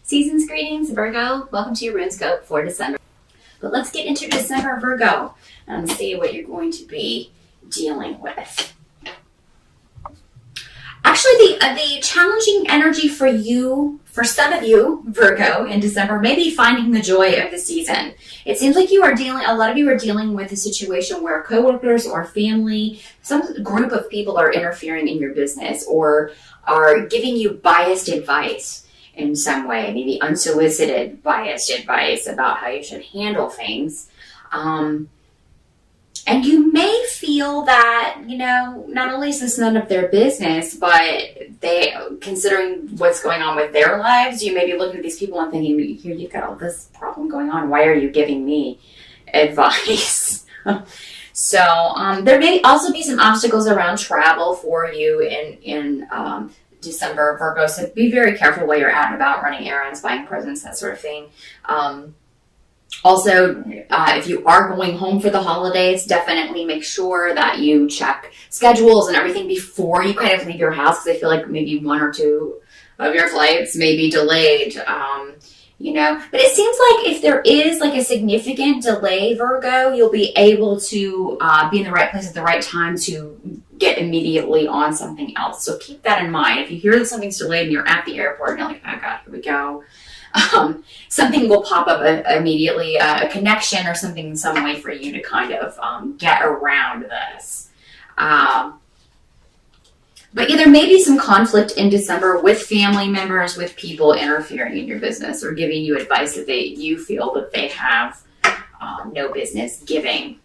Season's greetings, Virgo. Welcome to your RuneScope for December. But let's get into December, Virgo, and see what you're going to be dealing with. Actually, the challenging energy for you, for some of you, Virgo, in December, may be finding the joy of the season. It seems like a lot of you are dealing with a situation where coworkers or family, some group of people are interfering in your business or are giving you biased advice in some way, maybe unsolicited biased advice about how you should handle things. And you may feel that, not only is this none of their business, but considering what's going on with their lives, you may be looking at these people and thinking, here, you've got all this problem going on. Why are you giving me advice? So there may also be some obstacles around travel for you in December, Virgo. So be very careful while you're out and about running errands, buying presents, that sort of thing. Also, if you are going home for the holidays, definitely make sure that you check schedules and everything before you kind of leave your house, because I feel like maybe one or two of your flights may be delayed, But it seems like if there is like a significant delay, Virgo, you'll be able to be in the right place at the right time to get immediately on something else. So keep that in mind. If you hear that something's delayed and you're at the airport and you're like, oh God, here we go. Something will pop up immediately, a connection or something in some way for you to kind of get around this. But yeah, there may be some conflict in December with family members, with people interfering in your business or giving you advice that you feel that they have no business giving.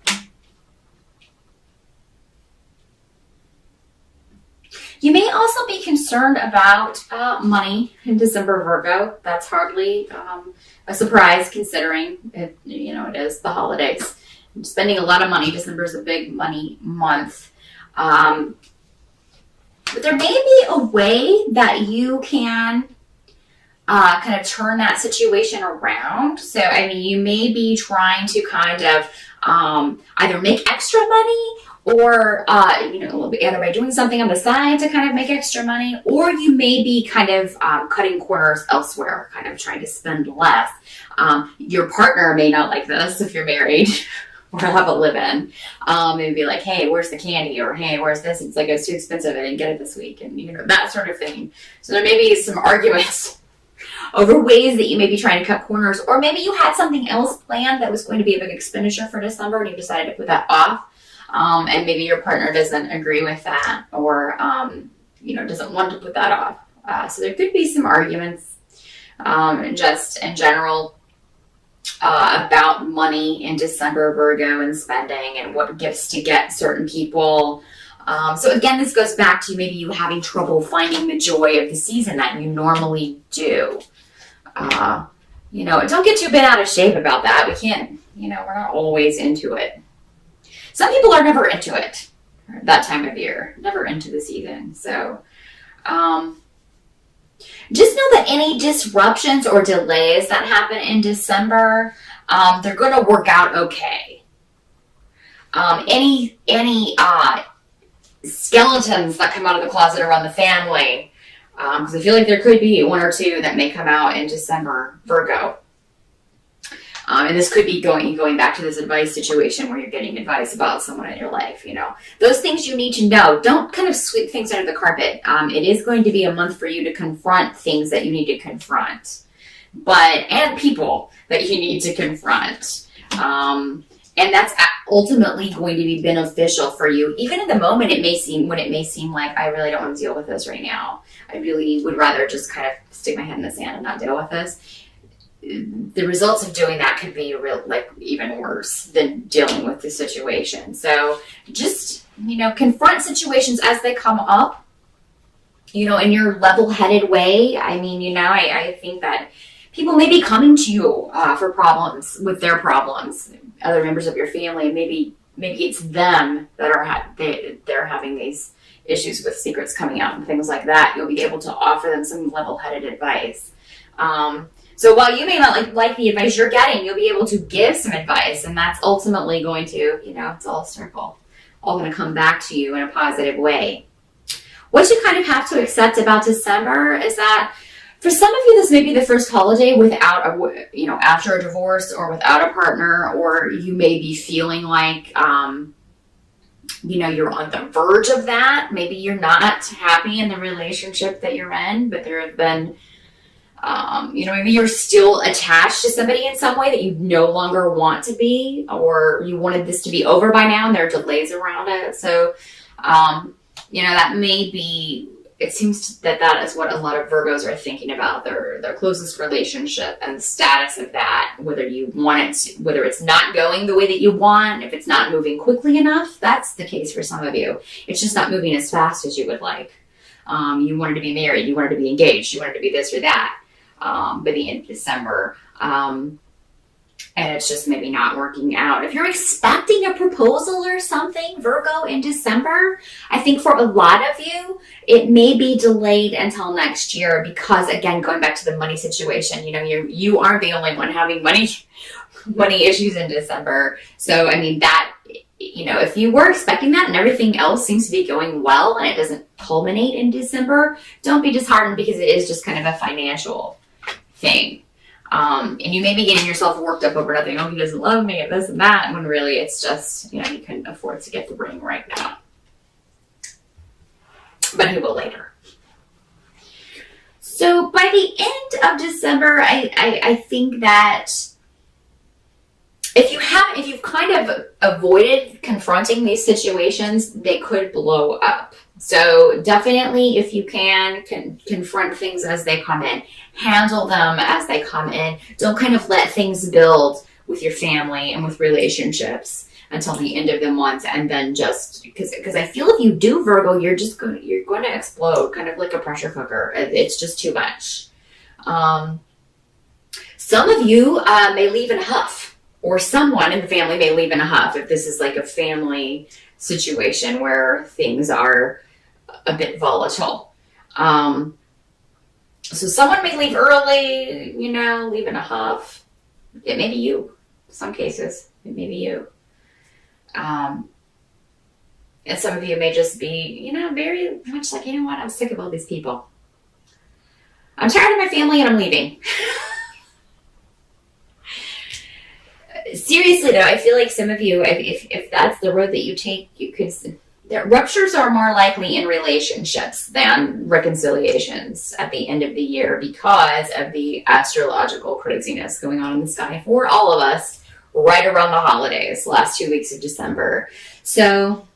You may also be concerned about money in December, Virgo. That's hardly a surprise considering it is the holidays. Spending a lot of money. December is a big money month. But there may be a way that you can kind of turn that situation around. So, you may be trying to kind of either make extra money or, either by doing something on the side to kind of make extra money, or you may be kind of cutting corners elsewhere, kind of trying to spend less. Your partner may not like this if you're married or have a live-in. Maybe be like, hey, where's the candy? Or, hey, where's this? It's like, it's too expensive. I didn't get it this week. And, that sort of thing. So there may be some arguments over ways that you may be trying to cut corners, or maybe you had something else planned that was going to be a big expenditure for December and you decided to put that off. And maybe your partner doesn't agree with that or, doesn't want to put that off. So there could be some arguments just in general about money in December, Virgo, and spending and what gifts to get certain people. So again, this goes back to maybe you having trouble finding the joy of the season that you normally do. Don't get too bent out of shape about that. We can't, we're not always into it. Some people are never into it that time of year, never into the season. So just know that any disruptions or delays that happen in December, they're going to work out okay. Any skeletons that come out of the closet around the family, because I feel like there could be one or two that may come out in December, Virgo. And this could be going back to this advice situation where you're getting advice about someone in your life, Those things you need to know. Don't kind of sweep things under the carpet. It is going to be a month for you to confront things that you need to confront. And people that you need to confront. And that's ultimately going to be beneficial for you. Even in the moment, it may seem like I really don't want to deal with this right now. I really would rather just kind of stick my head in the sand and not deal with this. The results of doing that could be even worse than dealing with the situation. So just, confront situations as they come up, in your level-headed way. I think that people may be coming to you for problems with their problems, other members of your family. Maybe it's them that are they're having these issues with secrets coming out and things like that. You'll be able to offer them some level-headed advice. So while you may not like the advice you're getting, you'll be able to give some advice, and that's ultimately going to, it's all a circle, all going to come back to you in a positive way. What you kind of have to accept about December is that For some of you, this may be the first holiday without after a divorce or without a partner, or you may be feeling like, you're on the verge of that. Maybe you're not happy in the relationship that you're in, but there have been, maybe you're still attached to somebody in some way that you no longer want to be, or you wanted this to be over by now and there are delays around it. So, that may be, it seems that is what a lot of Virgos are thinking about, their closest relationship and the status of that, whether you want it, whether it's not going the way that you want, if it's not moving quickly enough. That's the case for some of you. It's just not moving as fast as you would like. You wanted to be married, you wanted to be engaged, you wanted to be this or that by the end of December. And it's just maybe not working out. If you're expecting a proposal or something, Virgo, in December, I think for a lot of you, it may be delayed until next year because, again, going back to the money situation, you aren't the only one having money issues in December. So, if you were expecting that and everything else seems to be going well and it doesn't culminate in December, don't be disheartened because it is just kind of a financial thing. And you may be getting yourself worked up over nothing. Oh, he doesn't love me and this and that. When really it's just, you couldn't afford to get the ring right now. But he will later. So by the end of December, I think that if you've kind of avoided confronting these situations, they could blow up. So definitely, if you can confront things as they come in, handle them as they come in. Don't kind of let things build with your family and with relationships until the end of the month, and then just because I feel if you do, Virgo, you're going to explode, kind of like a pressure cooker. It's just too much. Some of you may leave in a huff, or someone in the family may leave in a huff if this is like a family situation where things are a bit volatile. So someone may leave early, leave in a huff. It may be you. In some cases, it may be you. And some of you may just be, very much like, what? I'm sick of all these people. I'm tired of my family and I'm leaving. Seriously though, I feel like some of you, if that's the road that you take, you could. Ruptures are more likely in relationships than reconciliations at the end of the year because of the astrological craziness going on in the sky for all of us right around the holidays, last 2 weeks of December. So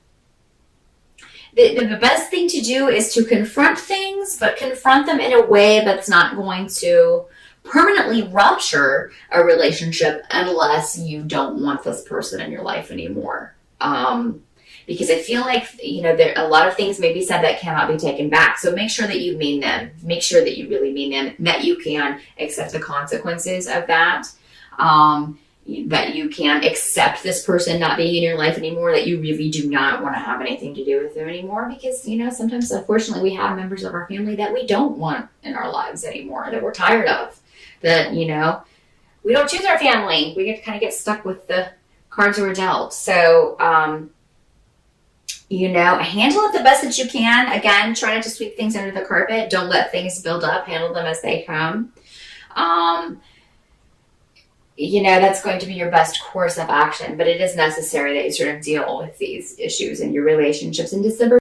the best thing to do is to confront things, but confront them in a way that's not going to permanently rupture a relationship unless you don't want this person in your life anymore. Because I feel like, there a lot of things may be said that cannot be taken back. So make sure that you mean them. Make sure that you really mean them, that you can accept the consequences of that. That you can accept this person not being in your life anymore, that you really do not want to have anything to do with them anymore. Because, sometimes, unfortunately, we have members of our family that we don't want in our lives anymore, that we're tired of. That, we don't choose our family. We kind of get stuck with the cards we're dealt. So, handle it the best that you can. Again, try not to sweep things under the carpet. Don't let things build up. Handle them as they come. That's going to be your best course of action, but it is necessary that you sort of deal with these issues in your relationships in December.